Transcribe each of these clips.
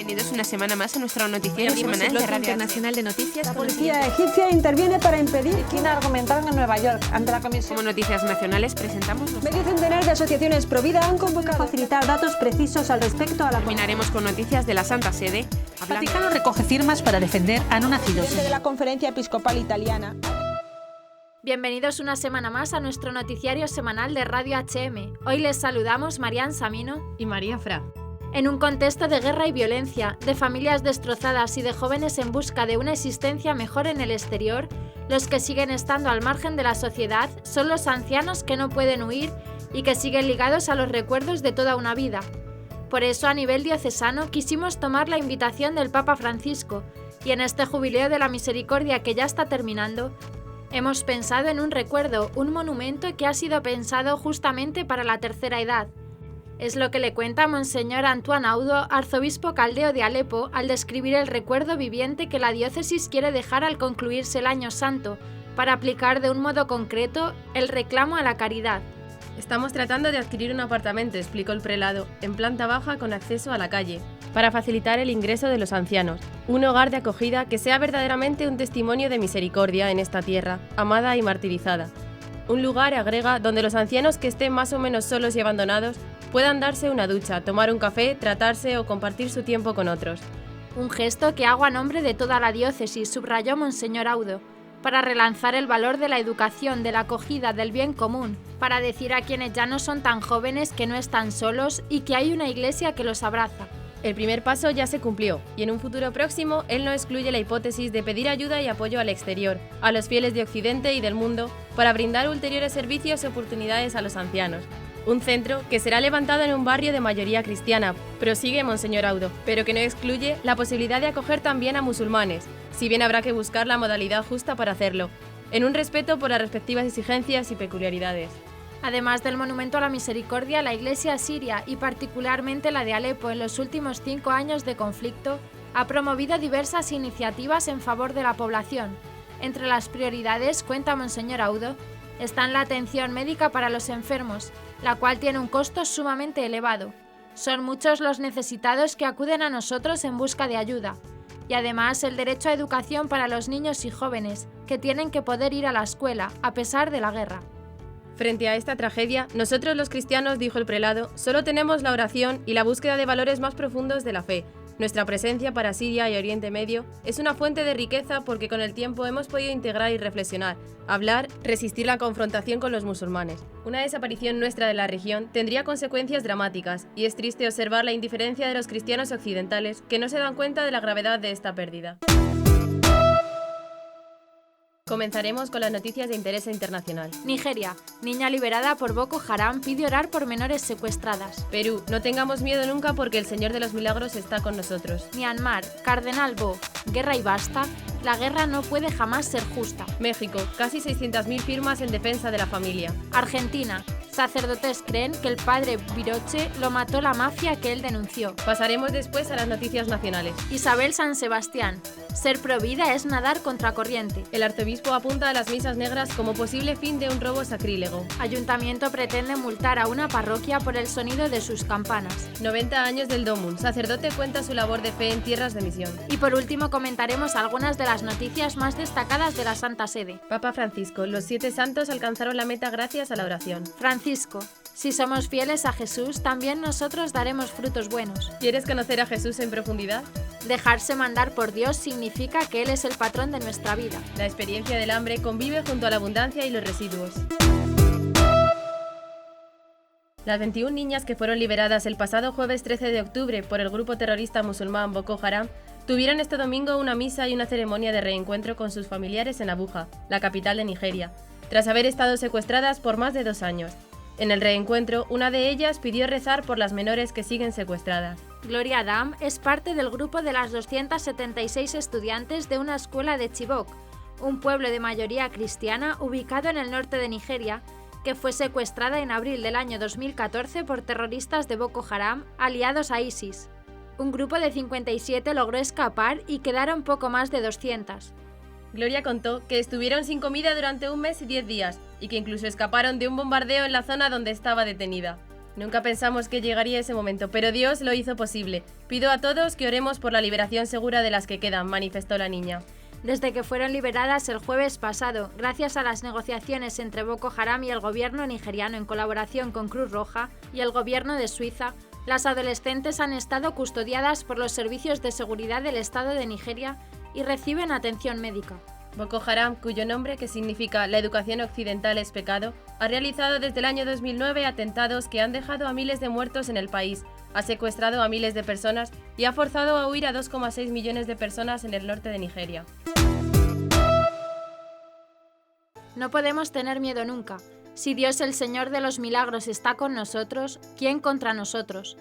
Bienvenidos una semana más a nuestro noticiero semanal de Radio Internacional de Noticias. La policía egipcia interviene para impedir China argumentaron en Nueva York ante la comisión. Como noticias nacionales presentamos Medio centenar de asociaciones Provida han convocado a facilitar datos precisos al respecto a la Terminaremos con noticias de la Santa Sede. El Vaticano recoge firmas para defender a no nacidos. de la Conferencia Episcopal Italiana. Bienvenidos una semana más a nuestro noticiario semanal de Radio HM. Hoy les saludamos Marian Samino Y María Fra. En un contexto de guerra y violencia, de familias destrozadas y de jóvenes en busca de una existencia mejor en el exterior, los que siguen estando al margen de la sociedad son los ancianos que no pueden huir y que siguen ligados a los recuerdos de toda una vida. Por eso, a nivel diocesano, quisimos tomar la invitación del Papa Francisco y en este Jubileo de la Misericordia que ya está terminando, hemos pensado en un recuerdo, un monumento que ha sido pensado justamente para la tercera edad. Es lo que le cuenta Monseñor Antoine Audo, arzobispo caldeo de Alepo, al describir el recuerdo viviente que la diócesis quiere dejar al concluirse el Año Santo, para aplicar de un modo concreto el reclamo a la caridad. Estamos tratando de adquirir un apartamento, explicó el prelado, en planta baja con acceso a la calle, para facilitar el ingreso de los ancianos. Un hogar de acogida que sea verdaderamente un testimonio de misericordia en esta tierra, amada y martirizada. Un lugar, agrega, donde los ancianos que estén más o menos solos y abandonados puedan darse una ducha, tomar un café, tratarse o compartir su tiempo con otros. Un gesto que hago a nombre de toda la diócesis, subrayó Monseñor Audo, para relanzar el valor de la educación, de la acogida, del bien común, para decir a quienes ya no son tan jóvenes que no están solos y que hay una iglesia que los abraza. El primer paso ya se cumplió, y en un futuro próximo él no excluye la hipótesis de pedir ayuda y apoyo al exterior, a los fieles de Occidente y del mundo, para brindar ulteriores servicios y oportunidades a los ancianos. Un centro que será levantado en un barrio de mayoría cristiana, prosigue Monseñor Audo, pero que no excluye la posibilidad de acoger también a musulmanes, si bien habrá que buscar la modalidad justa para hacerlo, en un respeto por las respectivas exigencias y peculiaridades. Además del monumento a la misericordia, la iglesia siria y particularmente la de Alepo en los últimos 5 años de conflicto ha promovido diversas iniciativas en favor de la población. Entre las prioridades, cuenta Monseñor Audo, están la atención médica para los enfermos, la cual tiene un costo sumamente elevado. Son muchos los necesitados que acuden a nosotros en busca de ayuda. Y además el derecho a educación para los niños y jóvenes, que tienen que poder ir a la escuela, a pesar de la guerra. Frente a esta tragedia, nosotros los cristianos, dijo el prelado, solo tenemos la oración y la búsqueda de valores más profundos de la fe. Nuestra presencia para Siria y Oriente Medio es una fuente de riqueza porque con el tiempo hemos podido integrar y reflexionar, hablar, resistir la confrontación con los musulmanes. Una desaparición nuestra de la región tendría consecuencias dramáticas y es triste observar la indiferencia de los cristianos occidentales que no se dan cuenta de la gravedad de esta pérdida. Comenzaremos con las noticias de interés internacional. Nigeria. Niña liberada por Boko Haram pide orar por menores secuestradas. Perú. No tengamos miedo nunca porque el Señor de los Milagros está con nosotros. Myanmar. Cardenal Bo. Guerra y basta. La guerra no puede jamás ser justa. México. Casi 600.000 firmas en defensa de la familia. Argentina. Sacerdotes creen que el padre Viroche lo mató la mafia que él denunció. Pasaremos después a las noticias nacionales. Isabel San Sebastián. Ser provida es nadar contracorriente. El arzobispo apunta a las misas negras como posible fin de un robo sacrílego. Ayuntamiento pretende multar a una parroquia por el sonido de sus campanas. 90 años del Domun. Sacerdote cuenta su labor de fe en tierras de misión. Y por último comentaremos algunas de las noticias más destacadas de la Santa Sede. Papa Francisco. Los 7 santos alcanzaron la meta gracias a la oración. Francisco. Si somos fieles a Jesús, también nosotros daremos frutos buenos. ¿Quieres conocer a Jesús en profundidad? Dejarse mandar por Dios significa que Él es el patrón de nuestra vida. La experiencia del hambre convive junto a la abundancia y los residuos. Las 21 niñas que fueron liberadas el pasado jueves 13 de octubre por el grupo terrorista musulmán Boko Haram tuvieron este domingo una misa y una ceremonia de reencuentro con sus familiares en Abuja, la capital de Nigeria, tras haber estado secuestradas por más de 2 años. En el reencuentro, una de ellas pidió rezar por las menores que siguen secuestradas. Gloria Adam es parte del grupo de las 276 estudiantes de una escuela de Chibok, un pueblo de mayoría cristiana ubicado en el norte de Nigeria, que fue secuestrada en abril del año 2014 por terroristas de Boko Haram aliados a ISIS. Un grupo de 57 logró escapar y quedaron poco más de 200. Gloria contó que estuvieron sin comida durante 1 mes y 10 días y que incluso escaparon de un bombardeo en la zona donde estaba detenida. Nunca pensamos que llegaría ese momento, pero Dios lo hizo posible. Pido a todos que oremos por la liberación segura de las que quedan, manifestó la niña. Desde que fueron liberadas el jueves pasado, gracias a las negociaciones entre Boko Haram y el gobierno nigeriano en colaboración con Cruz Roja y el gobierno de Suiza, las adolescentes han estado custodiadas por los servicios de seguridad del Estado de Nigeria y reciben atención médica. Boko Haram, cuyo nombre, que significa la educación occidental es pecado, ha realizado desde el año 2009 atentados que han dejado a miles de muertos en el país, ha secuestrado a miles de personas y ha forzado a huir a 2,6 millones de personas en el norte de Nigeria. No podemos tener miedo nunca. Si Dios, el Señor de los milagros, está con nosotros, ¿quién contra nosotros?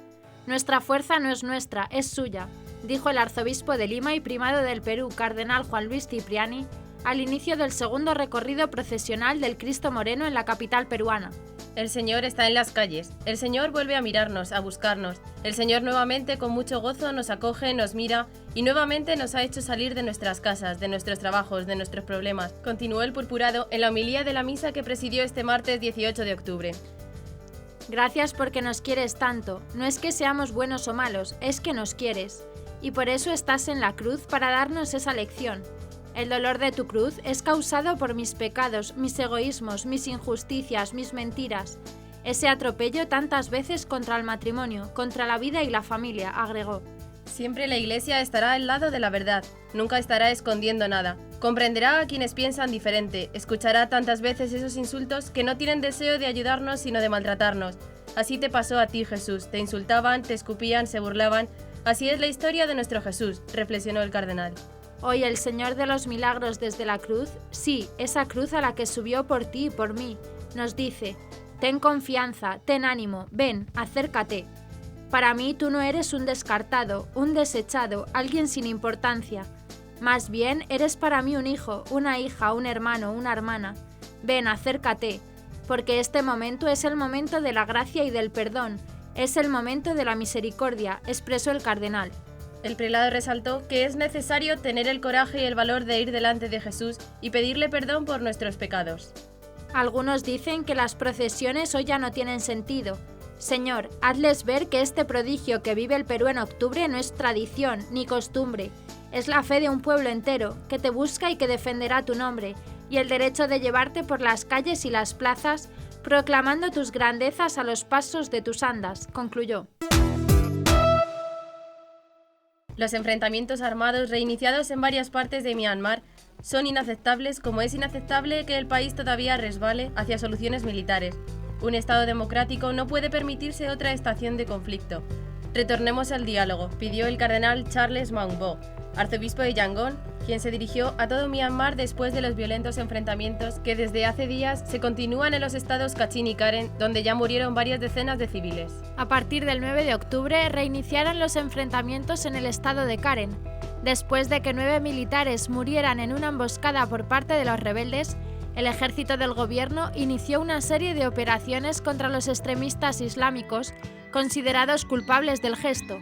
Nuestra fuerza no es nuestra, es suya, dijo el arzobispo de Lima y primado del Perú, cardenal Juan Luis Cipriani, al inicio del segundo recorrido procesional del Cristo Moreno en la capital peruana. El Señor está en las calles, el Señor vuelve a mirarnos, a buscarnos, el Señor nuevamente con mucho gozo nos acoge, nos mira y nuevamente nos ha hecho salir de nuestras casas, de nuestros trabajos, de nuestros problemas, continuó el purpurado en la homilía de la misa que presidió este martes 18 de octubre. Gracias porque nos quieres tanto, no es que seamos buenos o malos, es que nos quieres, y por eso estás en la cruz para darnos esa lección. El dolor de tu cruz es causado por mis pecados, mis egoísmos, mis injusticias, mis mentiras. Ese atropello tantas veces contra el matrimonio, contra la vida y la familia, agregó. Siempre la Iglesia estará al lado de la verdad, nunca estará escondiendo nada. Comprenderá a quienes piensan diferente, escuchará tantas veces esos insultos que no tienen deseo de ayudarnos sino de maltratarnos. Así te pasó a ti, Jesús, te insultaban, te escupían, se burlaban. Así es la historia de nuestro Jesús, reflexionó el cardenal. Hoy el Señor de los milagros desde la cruz, sí, esa cruz a la que subió por ti y por mí, nos dice, ten confianza, ten ánimo, ven, acércate. Para mí tú no eres un descartado, un desechado, alguien sin importancia. Más bien eres para mí un hijo, una hija, un hermano, una hermana. Ven, acércate, porque este momento es el momento de la gracia y del perdón, es el momento de la misericordia, expresó el cardenal. El prelado resaltó que es necesario tener el coraje y el valor de ir delante de Jesús y pedirle perdón por nuestros pecados. Algunos dicen que las procesiones hoy ya no tienen sentido. Señor, hazles ver que este prodigio que vive el Perú en octubre no es tradición ni costumbre. Es la fe de un pueblo entero, que te busca y que defenderá tu nombre, y el derecho de llevarte por las calles y las plazas, proclamando tus grandezas a los pasos de tus andas, concluyó. Los enfrentamientos armados reiniciados en varias partes de Myanmar son inaceptables, como es inaceptable que el país todavía resbale hacia soluciones militares. Un Estado democrático no puede permitirse otra estación de conflicto. Retornemos al diálogo, pidió el cardenal Charles Maungbo, arzobispo de Yangon, quien se dirigió a todo Myanmar después de los violentos enfrentamientos que desde hace días se continúan en los estados Kachin y Karen, donde ya murieron varias decenas de civiles. A partir del 9 de octubre reiniciaron los enfrentamientos en el estado de Karen. Después de que 9 militares murieran en una emboscada por parte de los rebeldes, el ejército del gobierno inició una serie de operaciones contra los extremistas islámicos considerados culpables del gesto.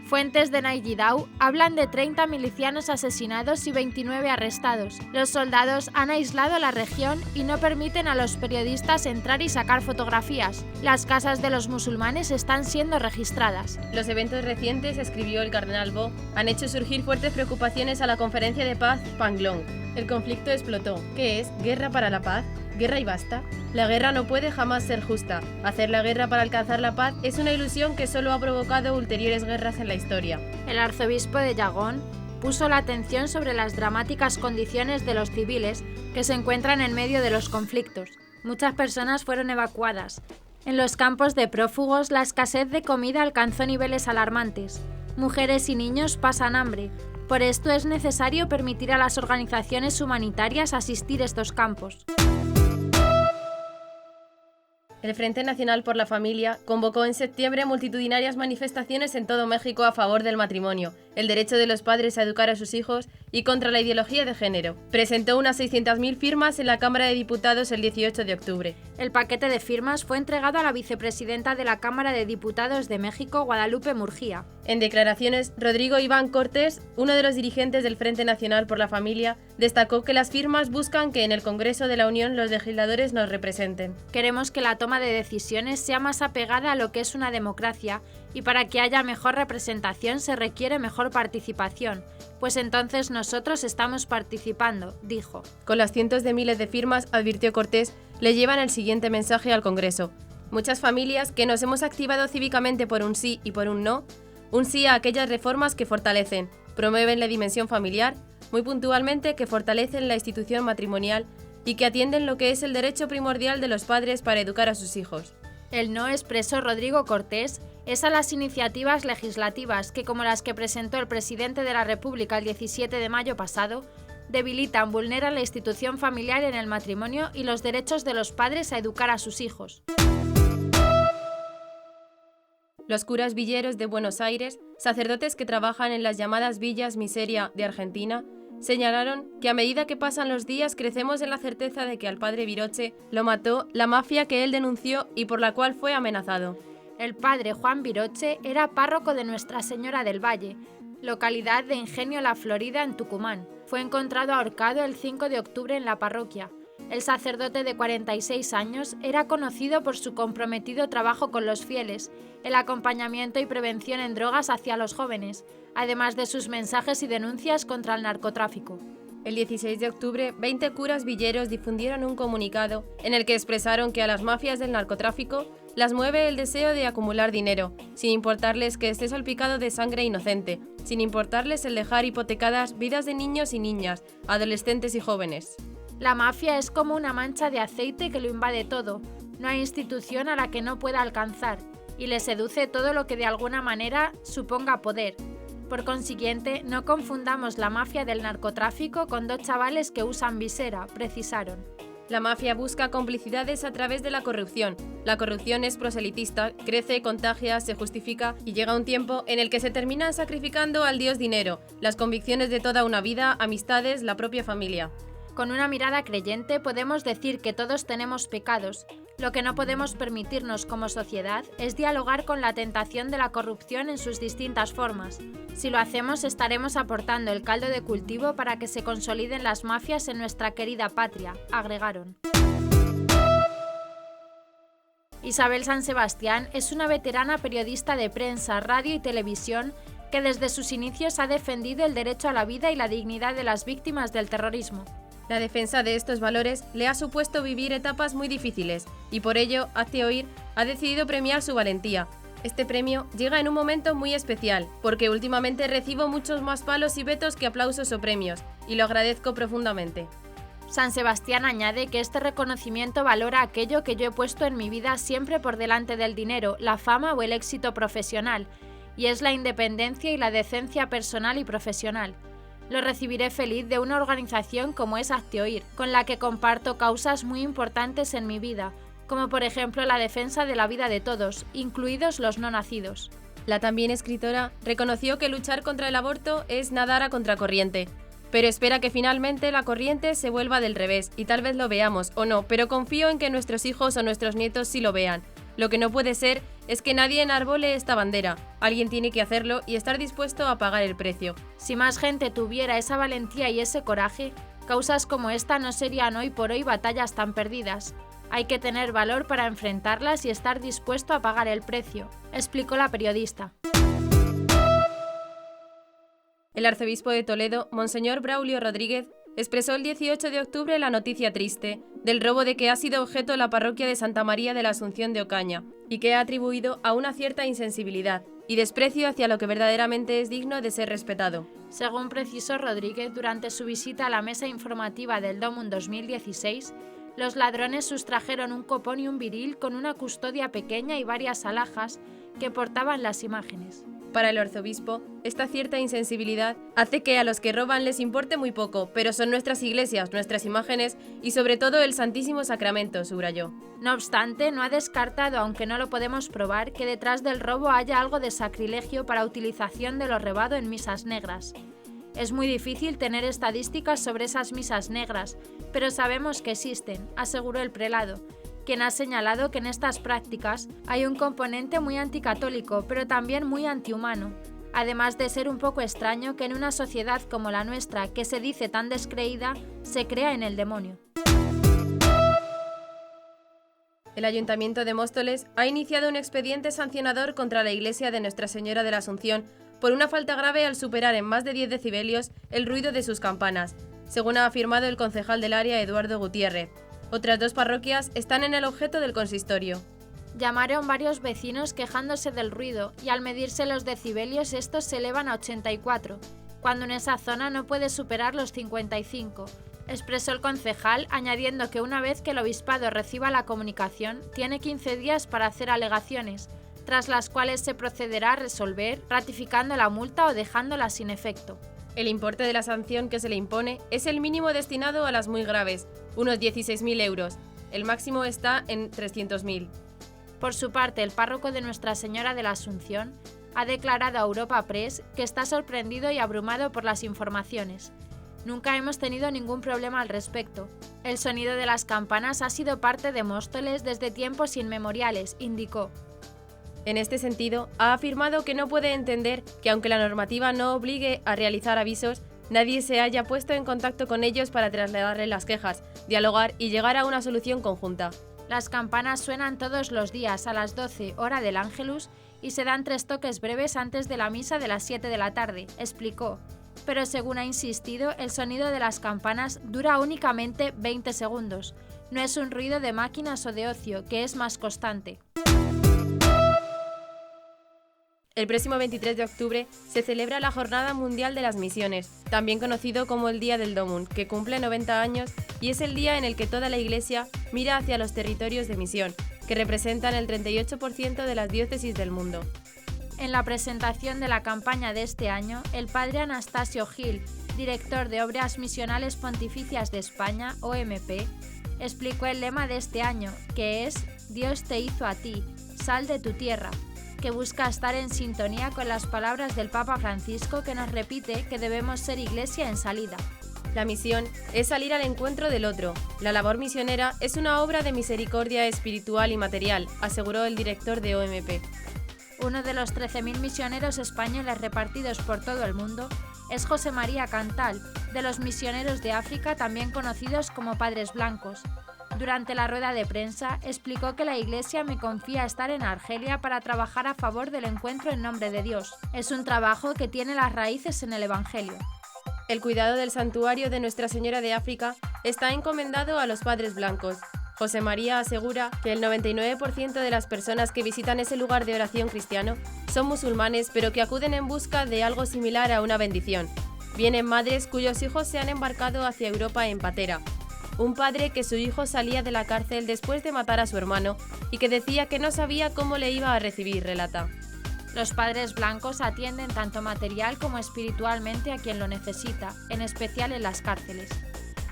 Fuentes de Nayidao hablan de 30 milicianos asesinados y 29 arrestados. Los soldados han aislado la región y no permiten a los periodistas entrar y sacar fotografías. Las casas de los musulmanes están siendo registradas. Los eventos recientes, escribió el cardenal Bo, han hecho surgir fuertes preocupaciones a la conferencia de paz Panglong. El conflicto explotó. ¿Qué es? ¿Guerra para la paz? ¿Guerra y basta? La guerra no puede jamás ser justa. Hacer la guerra para alcanzar la paz es una ilusión que solo ha provocado ulteriores guerras en la historia. El arzobispo de Yangon puso la atención sobre las dramáticas condiciones de los civiles que se encuentran en medio de los conflictos. Muchas personas fueron evacuadas. En los campos de prófugos, la escasez de comida alcanzó niveles alarmantes. Mujeres y niños pasan hambre. Por esto es necesario permitir a las organizaciones humanitarias asistir a estos campos. El Frente Nacional por la Familia convocó en septiembre multitudinarias manifestaciones en todo México a favor del matrimonio, el derecho de los padres a educar a sus hijos y contra la ideología de género. Presentó unas 600.000 firmas en la Cámara de Diputados el 18 de octubre. El paquete de firmas fue entregado a la vicepresidenta de la Cámara de Diputados de México, Guadalupe Murguía. En declaraciones, Rodrigo Iván Cortés, uno de los dirigentes del Frente Nacional por la Familia, destacó que las firmas buscan que en el Congreso de la Unión los legisladores nos representen. Queremos que la toma de decisiones sea más apegada a lo que es una democracia y para que haya mejor representación se requiere mejor participación, pues entonces nosotros estamos participando, dijo. Con las cientos de miles de firmas, advirtió Cortés, le llevan el siguiente mensaje al Congreso. Muchas familias que nos hemos activado cívicamente por un sí y por un no, un sí a aquellas reformas que fortalecen, promueven la dimensión familiar, muy puntualmente que fortalecen la institución matrimonial y que atienden lo que es el derecho primordial de los padres para educar a sus hijos. El no, expresó Rodrigo Cortés, es a las iniciativas legislativas que, como las que presentó el presidente de la República el 17 de mayo pasado, debilitan, vulneran la institución familiar en el matrimonio y los derechos de los padres a educar a sus hijos. Los curas villeros de Buenos Aires, sacerdotes que trabajan en las llamadas villas miseria de Argentina, señalaron que a medida que pasan los días crecemos en la certeza de que al padre Viroche lo mató la mafia que él denunció y por la cual fue amenazado. El padre Juan Viroche era párroco de Nuestra Señora del Valle, localidad de Ingenio La Florida en Tucumán. Fue encontrado ahorcado el 5 de octubre en la parroquia. El sacerdote de 46 años era conocido por su comprometido trabajo con los fieles, el acompañamiento y prevención en drogas hacia los jóvenes, además de sus mensajes y denuncias contra el narcotráfico. El 16 de octubre, 20 curas villeros difundieron un comunicado en el que expresaron que a las mafias del narcotráfico las mueve el deseo de acumular dinero, sin importarles que esté salpicado de sangre inocente, sin importarles el dejar hipotecadas vidas de niños y niñas, adolescentes y jóvenes. La mafia es como una mancha de aceite que lo invade todo, no hay institución a la que no pueda alcanzar, y le seduce todo lo que de alguna manera suponga poder. Por consiguiente, no confundamos la mafia del narcotráfico con dos chavales que usan visera, precisaron. La mafia busca complicidades a través de la corrupción. La corrupción es proselitista, crece, contagia, se justifica y llega un tiempo en el que se terminan sacrificando al dios dinero, las convicciones de toda una vida, amistades, la propia familia. Con una mirada creyente podemos decir que todos tenemos pecados. Lo que no podemos permitirnos como sociedad es dialogar con la tentación de la corrupción en sus distintas formas. Si lo hacemos, estaremos aportando el caldo de cultivo para que se consoliden las mafias en nuestra querida patria, agregaron. Isabel San Sebastián es una veterana periodista de prensa, radio y televisión que desde sus inicios ha defendido el derecho a la vida y la dignidad de las víctimas del terrorismo. La defensa de estos valores le ha supuesto vivir etapas muy difíciles y por ello Hazte Oír ha decidido premiar su valentía. Este premio llega en un momento muy especial, porque últimamente recibo muchos más palos y vetos que aplausos o premios, y lo agradezco profundamente. San Sebastián añade que este reconocimiento valora aquello que yo he puesto en mi vida siempre por delante del dinero, la fama o el éxito profesional, y es la independencia y la decencia personal y profesional. Lo recibiré feliz de una organización como es Hazte Oír, con la que comparto causas muy importantes en mi vida, como por ejemplo la defensa de la vida de todos, incluidos los no nacidos. La también escritora reconoció que luchar contra el aborto es nadar a contracorriente, pero espera que finalmente la corriente se vuelva del revés, y tal vez lo veamos o no, pero confío en que nuestros hijos o nuestros nietos sí lo vean. Lo que no puede ser es que nadie enarbole esta bandera. Alguien tiene que hacerlo y estar dispuesto a pagar el precio. Si más gente tuviera esa valentía y ese coraje, causas como esta no serían hoy por hoy batallas tan perdidas. Hay que tener valor para enfrentarlas y estar dispuesto a pagar el precio, explicó la periodista. El arzobispo de Toledo, Monseñor Braulio Rodríguez, expresó el 18 de octubre la noticia triste del robo de que ha sido objeto la parroquia de Santa María de la Asunción de Ocaña y que ha atribuido a una cierta insensibilidad y desprecio hacia lo que verdaderamente es digno de ser respetado. Según precisó Rodríguez, durante su visita a la mesa informativa del DOMUN 2016, los ladrones sustrajeron un copón y un viril con una custodia pequeña y varias alhajas que portaban las imágenes. Para el arzobispo, esta cierta insensibilidad hace que a los que roban les importe muy poco, pero son nuestras iglesias, nuestras imágenes y sobre todo el Santísimo Sacramento, subrayó. No obstante, no ha descartado, aunque no lo podemos probar, que detrás del robo haya algo de sacrilegio para utilización de lo robado en misas negras. Es muy difícil tener estadísticas sobre esas misas negras, pero sabemos que existen, aseguró el prelado, quien ha señalado que en estas prácticas hay un componente muy anticatólico, pero también muy antihumano, además de ser un poco extraño que en una sociedad como la nuestra, que se dice tan descreída, se crea en el demonio. El Ayuntamiento de Móstoles ha iniciado un expediente sancionador contra la Iglesia de Nuestra Señora de la Asunción por una falta grave al superar en más de 10 decibelios el ruido de sus campanas, según ha afirmado el concejal del área Eduardo Gutiérrez. Otras 2 parroquias están en el objeto del consistorio. Llamaron varios vecinos quejándose del ruido y al medirse los decibelios estos se elevan a 84, cuando en esa zona no puede superar los 55. Expresó el concejal, añadiendo que una vez que el obispado reciba la comunicación, tiene 15 días para hacer alegaciones, tras las cuales se procederá a resolver, ratificando la multa o dejándola sin efecto. El importe de la sanción que se le impone es el mínimo destinado a las muy graves, unos 16.000 euros. El máximo está en 300.000. Por su parte, el párroco de Nuestra Señora de la Asunción ha declarado a Europa Press que está sorprendido y abrumado por las informaciones. Nunca hemos tenido ningún problema al respecto. El sonido de las campanas ha sido parte de Móstoles desde tiempos inmemoriales, indicó. En este sentido, ha afirmado que no puede entender que aunque la normativa no obligue a realizar avisos, nadie se haya puesto en contacto con ellos para trasladarle las quejas, dialogar y llegar a una solución conjunta. Las campanas suenan todos los días a las 12 hora del Ángelus y se dan 3 toques breves antes de la misa de las 7 de la tarde, explicó. Pero según ha insistido, el sonido de las campanas dura únicamente 20 segundos. No es un ruido de máquinas o de ocio, que es más constante. El próximo 23 de octubre se celebra la Jornada Mundial de las Misiones, también conocido como el Día del Domum, que cumple 90 años y es el día en el que toda la Iglesia mira hacia los territorios de misión, que representan el 38% de las diócesis del mundo. En la presentación de la campaña de este año, el padre Anastasio Gil, director de Obras Misionales Pontificias de España, OMP, explicó el lema de este año, que es «Dios te hizo a ti, sal de tu tierra», que busca estar en sintonía con las palabras del Papa Francisco, que nos repite que debemos ser iglesia en salida. La misión es salir al encuentro del otro. La labor misionera es una obra de misericordia espiritual y material, aseguró el director de OMP. Uno de los 13.000 misioneros españoles repartidos por todo el mundo es José María Cantal, de los misioneros de África, también conocidos como Padres Blancos. Durante la rueda de prensa, explicó que la Iglesia me confía estar en Argelia para trabajar a favor del encuentro en nombre de Dios. Es un trabajo que tiene las raíces en el Evangelio. El cuidado del santuario de Nuestra Señora de África está encomendado a los Padres Blancos. José María asegura que el 99% de las personas que visitan ese lugar de oración cristiano son musulmanes, pero que acuden en busca de algo similar a una bendición. Vienen madres cuyos hijos se han embarcado hacia Europa en patera. Un padre que su hijo salía de la cárcel después de matar a su hermano y que decía que no sabía cómo le iba a recibir, relata. Los Padres Blancos atienden tanto material como espiritualmente a quien lo necesita, en especial en las cárceles.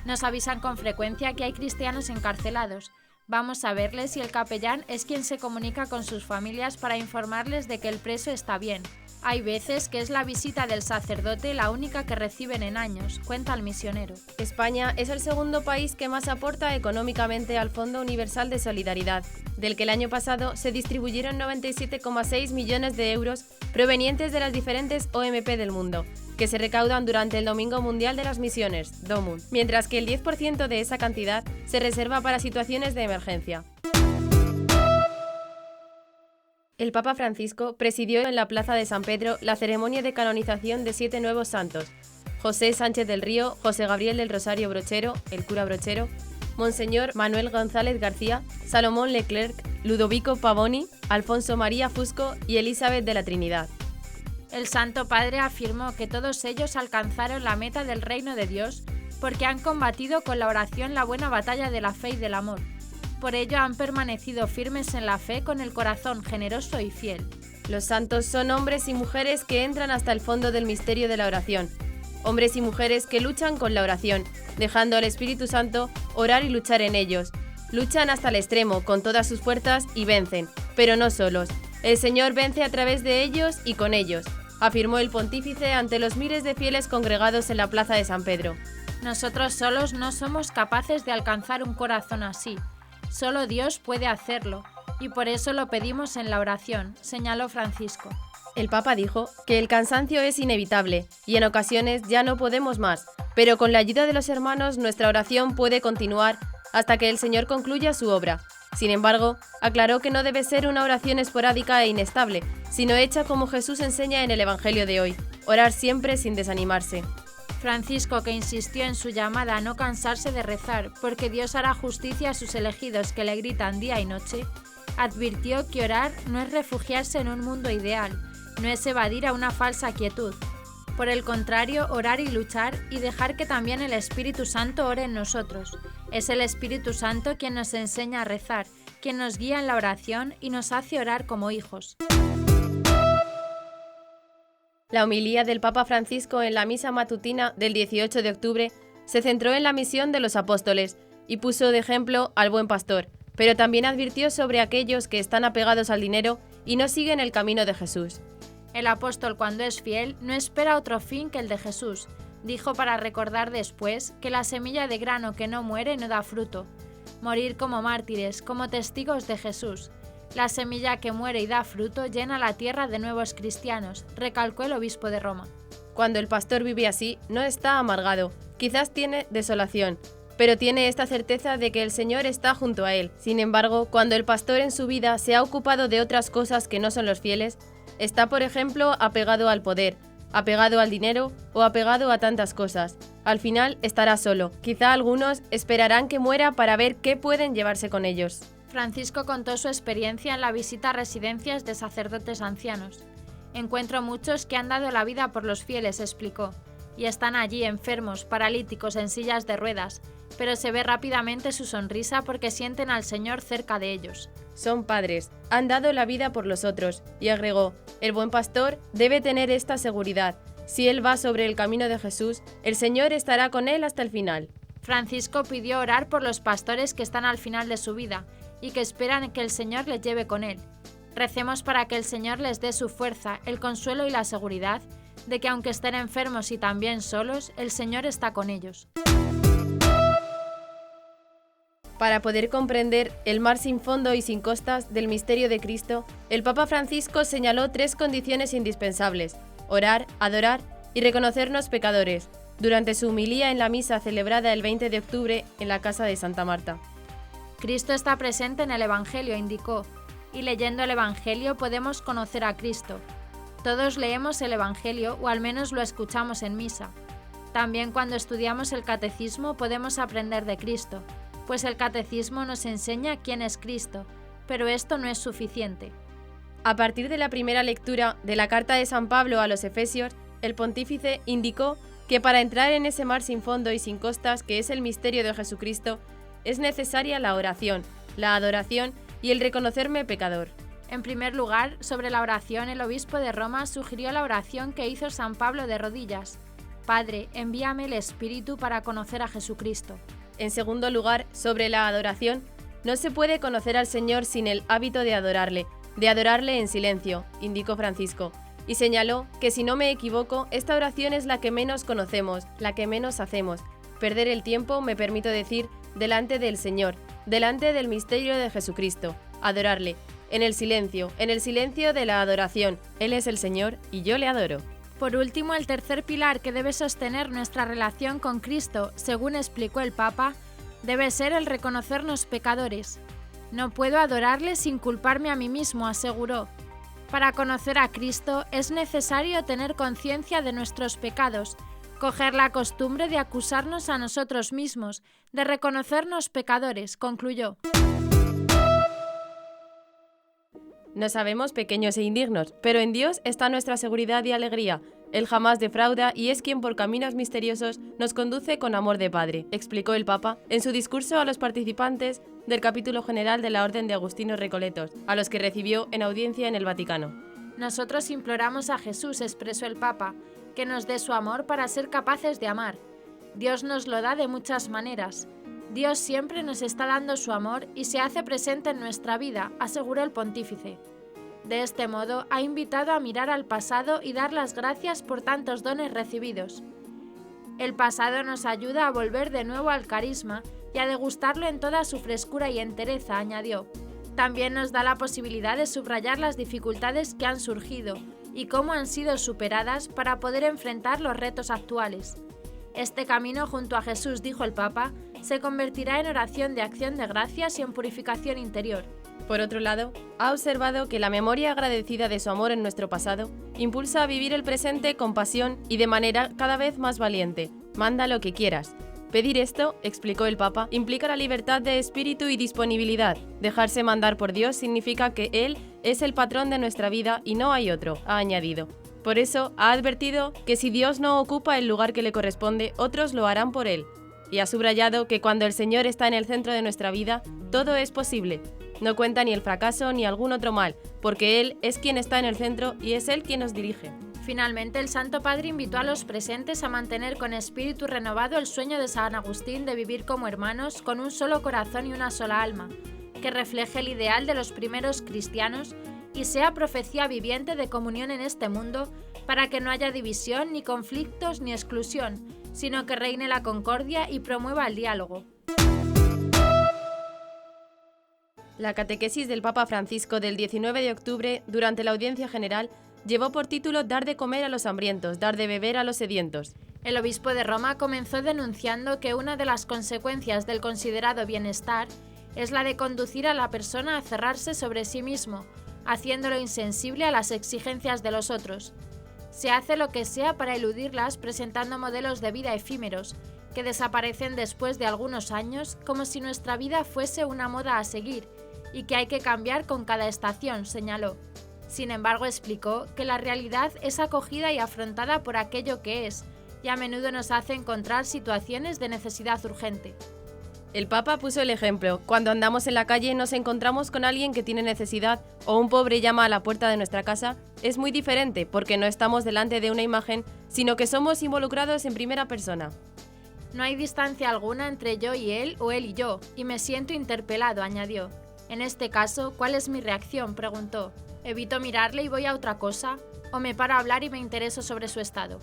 Nos avisan con frecuencia que hay cristianos encarcelados. Vamos a verles y el capellán es quien se comunica con sus familias para informarles de que el preso está bien. Hay veces que es la visita del sacerdote la única que reciben en años, cuenta el misionero. España es el segundo país que más aporta económicamente al Fondo Universal de Solidaridad, del que el año pasado se distribuyeron 97,6 millones de euros provenientes de las diferentes OMP del mundo, que se recaudan durante el Domingo Mundial de las Misiones, DOMUN, mientras que el 10% de esa cantidad se reserva para situaciones de emergencia. El Papa Francisco presidió en la Plaza de San Pedro la ceremonia de canonización de 7 nuevos santos: José Sánchez del Río, José Gabriel del Rosario Brochero, el cura Brochero, Monseñor Manuel González García, Salomón Leclerc, Ludovico Pavoni, Alfonso María Fusco y Elizabeth de la Trinidad. El Santo Padre afirmó que todos ellos alcanzaron la meta del reino de Dios porque han combatido con la oración la buena batalla de la fe y del amor. Por ello han permanecido firmes en la fe con el corazón generoso y fiel. Los santos son hombres y mujeres que entran hasta el fondo del misterio de la oración. Hombres y mujeres que luchan con la oración, dejando al Espíritu Santo orar y luchar en ellos. Luchan hasta el extremo, con todas sus fuerzas, y vencen, pero no solos. El Señor vence a través de ellos y con ellos, afirmó el pontífice ante los miles de fieles congregados en la plaza de San Pedro. Nosotros solos no somos capaces de alcanzar un corazón así. Solo Dios puede hacerlo, y por eso lo pedimos en la oración, señaló Francisco. El Papa dijo que el cansancio es inevitable y en ocasiones ya no podemos más, pero con la ayuda de los hermanos nuestra oración puede continuar hasta que el Señor concluya su obra. Sin embargo, aclaró que no debe ser una oración esporádica e inestable, sino hecha como Jesús enseña en el Evangelio de hoy, orar siempre sin desanimarse. Francisco, que insistió en su llamada a no cansarse de rezar, porque Dios hará justicia a sus elegidos que le gritan día y noche, advirtió que orar no es refugiarse en un mundo ideal, no es evadir a una falsa quietud. Por el contrario, orar y luchar y dejar que también el Espíritu Santo ore en nosotros. Es el Espíritu Santo quien nos enseña a rezar, quien nos guía en la oración y nos hace orar como hijos. La homilía del Papa Francisco en la misa matutina del 18 de octubre se centró en la misión de los apóstoles y puso de ejemplo al buen pastor, pero también advirtió sobre aquellos que están apegados al dinero y no siguen el camino de Jesús. El apóstol, cuando es fiel, no espera otro fin que el de Jesús, dijo para recordar después que la semilla de grano que no muere no da fruto. Morir como mártires, como testigos de Jesús. La semilla que muere y da fruto llena la tierra de nuevos cristianos, recalcó el obispo de Roma. Cuando el pastor vive así, no está amargado, quizás tiene desolación, pero tiene esta certeza de que el Señor está junto a él. Sin embargo, cuando el pastor en su vida se ha ocupado de otras cosas que no son los fieles, está, por ejemplo, apegado al poder, apegado al dinero o apegado a tantas cosas. Al final estará solo. Quizá algunos esperarán que muera para ver qué pueden llevarse con ellos. Francisco contó su experiencia en la visita a residencias de sacerdotes ancianos. Encuentro muchos que han dado la vida por los fieles, explicó, y están allí enfermos, paralíticos, en sillas de ruedas, pero se ve rápidamente su sonrisa porque sienten al Señor cerca de ellos. Son padres, han dado la vida por los otros, y agregó, el buen pastor debe tener esta seguridad. Si él va sobre el camino de Jesús, el Señor estará con él hasta el final. Francisco pidió orar por los pastores que están al final de su vida y que esperan que el Señor les lleve con él. Recemos para que el Señor les dé su fuerza, el consuelo y la seguridad de que aunque estén enfermos y también solos, el Señor está con ellos. Para poder comprender el mar sin fondo y sin costas del misterio de Cristo, el Papa Francisco señaló 3 condiciones indispensables: orar, adorar y reconocernos pecadores, durante su homilía en la misa celebrada el 20 de octubre en la casa de Santa Marta. Cristo está presente en el Evangelio, indicó, y leyendo el Evangelio podemos conocer a Cristo. Todos leemos el Evangelio o al menos lo escuchamos en misa. También cuando estudiamos el catecismo podemos aprender de Cristo, pues el catecismo nos enseña quién es Cristo, pero esto no es suficiente. A partir de la primera lectura de la carta de San Pablo a los Efesios, el pontífice indicó que para entrar en ese mar sin fondo y sin costas que es el misterio de Jesucristo, es necesaria la oración, la adoración y el reconocerme pecador. En primer lugar, sobre la oración, el obispo de Roma sugirió la oración que hizo San Pablo de rodillas: Padre, envíame el Espíritu para conocer a Jesucristo. En segundo lugar, sobre la adoración, no se puede conocer al Señor sin el hábito de adorarle en silencio, indicó Francisco, y señaló que, si no me equivoco, esta oración es la que menos conocemos, la que menos hacemos. Perder el tiempo, me permito decir, delante del Señor, delante del misterio de Jesucristo, adorarle, en el silencio de la adoración. Él es el Señor y yo le adoro. Por último, el tercer pilar que debe sostener nuestra relación con Cristo, según explicó el Papa, debe ser el reconocernos pecadores. No puedo adorarle sin culparme a mí mismo, aseguró. Para conocer a Cristo es necesario tener conciencia de nuestros pecados, coger la costumbre de acusarnos a nosotros mismos, de reconocernos pecadores, concluyó. Nos sabemos pequeños e indignos, pero en Dios está nuestra seguridad y alegría. Él jamás defrauda y es quien por caminos misteriosos nos conduce con amor de Padre, explicó el Papa en su discurso a los participantes del capítulo general de la Orden de Agustinos Recoletos, a los que recibió en audiencia en el Vaticano. Nosotros imploramos a Jesús, expresó el Papa, que nos dé su amor para ser capaces de amar. Dios nos lo da de muchas maneras. Dios siempre nos está dando su amor y se hace presente en nuestra vida, aseguró el pontífice. De este modo, ha invitado a mirar al pasado y dar las gracias por tantos dones recibidos. El pasado nos ayuda a volver de nuevo al carisma y a degustarlo en toda su frescura y entereza, añadió. También nos da la posibilidad de subrayar las dificultades que han surgido y cómo han sido superadas para poder enfrentar los retos actuales. Este camino junto a Jesús, dijo el Papa, se convertirá en oración de acción de gracias y en purificación interior. Por otro lado, ha observado que la memoria agradecida de su amor en nuestro pasado impulsa a vivir el presente con pasión y de manera cada vez más valiente. Manda lo que quieras. Pedir esto, explicó el Papa, implica la libertad de espíritu y disponibilidad. Dejarse mandar por Dios significa que Él es el patrón de nuestra vida y no hay otro, ha añadido. Por eso, ha advertido que si Dios no ocupa el lugar que le corresponde, otros lo harán por Él. Y ha subrayado que cuando el Señor está en el centro de nuestra vida, todo es posible. No cuenta ni el fracaso ni algún otro mal, porque Él es quien está en el centro y es Él quien nos dirige. Finalmente, el Santo Padre invitó a los presentes a mantener con espíritu renovado el sueño de San Agustín de vivir como hermanos, con un solo corazón y una sola alma, que refleje el ideal de los primeros cristianos y sea profecía viviente de comunión en este mundo, para que no haya división, ni conflictos, ni exclusión, sino que reine la concordia y promueva el diálogo. La catequesis del Papa Francisco del 19 de octubre, durante la audiencia general, llevó por título Dar de comer a los hambrientos, dar de beber a los sedientos. El obispo de Roma comenzó denunciando que una de las consecuencias del considerado bienestar es la de conducir a la persona a cerrarse sobre sí mismo, haciéndolo insensible a las exigencias de los otros. Se hace lo que sea para eludirlas presentando modelos de vida efímeros, que desaparecen después de algunos años como si nuestra vida fuese una moda a seguir y que hay que cambiar con cada estación, señaló. Sin embargo, explicó que la realidad es acogida y afrontada por aquello que es, y a menudo nos hace encontrar situaciones de necesidad urgente. El Papa puso el ejemplo. Cuando andamos en la calle y nos encontramos con alguien que tiene necesidad o un pobre llama a la puerta de nuestra casa, es muy diferente porque no estamos delante de una imagen, sino que somos involucrados en primera persona. No hay distancia alguna entre yo y él o él y yo, y me siento interpelado, añadió. En este caso, ¿cuál es mi reacción?, preguntó. ¿Evito mirarle y voy a otra cosa? ¿O me paro a hablar y me intereso sobre su estado?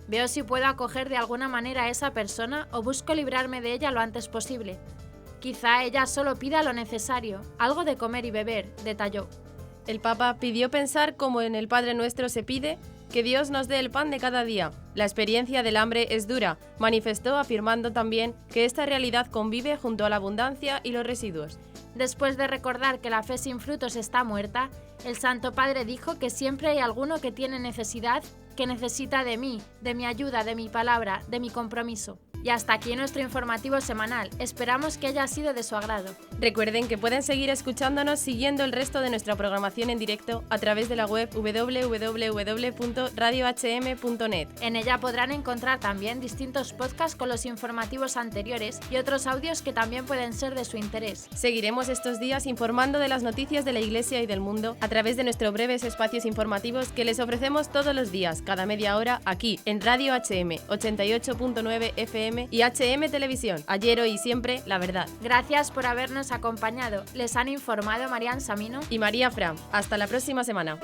¿Veo si puedo acoger de alguna manera a esa persona o busco librarme de ella lo antes posible? Quizá ella solo pida lo necesario, algo de comer y beber, detalló. El Papa pidió pensar como en el Padre Nuestro se pide que Dios nos dé el pan de cada día. La experiencia del hambre es dura, manifestó, afirmando también que esta realidad convive junto a la abundancia y los residuos. Después de recordar que la fe sin frutos está muerta, el Santo Padre dijo que siempre hay alguno que tiene necesidad, que necesita de mí, de mi ayuda, de mi palabra, de mi compromiso. Y hasta aquí nuestro informativo semanal. Esperamos que haya sido de su agrado. Recuerden que pueden seguir escuchándonos siguiendo el resto de nuestra programación en directo a través de la web www.radiohm.net. En ella podrán encontrar también distintos podcasts con los informativos anteriores y otros audios que también pueden ser de su interés. Seguiremos estos días informando de las noticias de la Iglesia y del mundo a través de nuestros breves espacios informativos que les ofrecemos todos los días, cada media hora, aquí en Radio HM 88.9 FM y HM Televisión. Ayer, hoy y siempre, la verdad. Gracias por habernos acompañado. Les han informado Marian Samino y María Fram. Hasta la próxima semana.